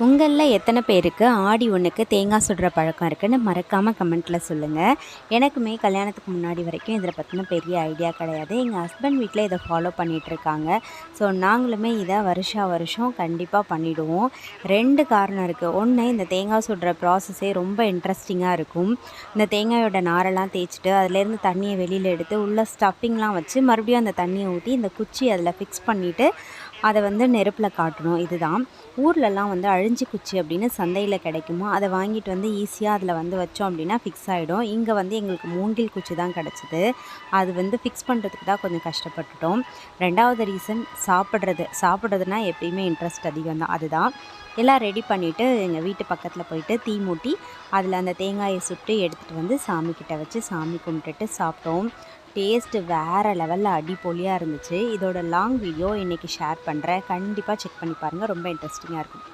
உங்களில் எத்தனை பேருக்கு ஆடி ஒன்றுக்கு தேங்காய் சுடுற பழக்கம் இருக்குன்னு மறக்காமல் கமெண்ட்டில் சொல்லுங்கள். எனக்குமே கல்யாணத்துக்கு முன்னாடி வரைக்கும் இதில் பற்றின பெரிய ஐடியா கிடையாது. எங்கள் ஹஸ்பண்ட் வீட்டில் இதை ஃபாலோ பண்ணிகிட்ருக்காங்க. ஸோ நாங்களுமே இதை வருஷம் கண்டிப்பாக பண்ணிவிடுவோம். 2 காரணம் இருக்குது. ஒன்று, இந்த தேங்காய் சுடுற ப்ராசஸே ரொம்ப இன்ட்ரெஸ்டிங்காக இருக்கும். இந்த தேங்காயோட நாரெல்லாம் தேய்ச்சிட்டு அதிலேருந்து தண்ணியை வெளியில் எடுத்து உள்ள ஸ்டஃபிங்லாம் வச்சு மறுபடியும் அந்த தண்ணியை ஊற்றி இந்த குச்சி அதில் ஃபிக்ஸ் பண்ணிவிட்டு அதை நெருப்பில் காட்டணும். இதுதான் ஊர்லலாம் அழிஞ்சி குச்சி அப்படின்னு சந்தையில் கிடைக்குமோ, அதை வாங்கிட்டு ஈஸியாக அதில் வச்சோம் அப்படின்னா ஃபிக்ஸ் ஆகிடும். இங்கே எங்களுக்கு மூங்கில் குச்சி தான் கிடச்சிது. அது ஃபிக்ஸ் பண்ணுறதுக்கு தான் கொஞ்சம் கஷ்டப்பட்டுட்டோம். 2வது ரீசன் சாப்பிட்றதுனா எப்பயுமே இன்ட்ரெஸ்ட் அதிகம் தான். அதுதான் எல்லாம் ரெடி பண்ணிவிட்டு எங்கள் வீட்டு பக்கத்தில் போயிட்டு தீ மூட்டி அதில் அந்த தேங்காயை சுட்டு எடுத்துகிட்டு சாமிக்கிட்ட வச்சு சாமி கும்பிட்டுட்டு சாப்பிட்டோம். டேஸ்ட்டு வேறு லெவலில் அடிப்பொலியாக இருந்துச்சு. இதோட லாங் வீடியோ இன்றைக்கி ஷேர் பண்ணுறேன். கண்டிப்பாக செக் பண்ணி பாருங்கள். ரொம்ப இன்ட்ரெஸ்டிங்காக இருக்கும்.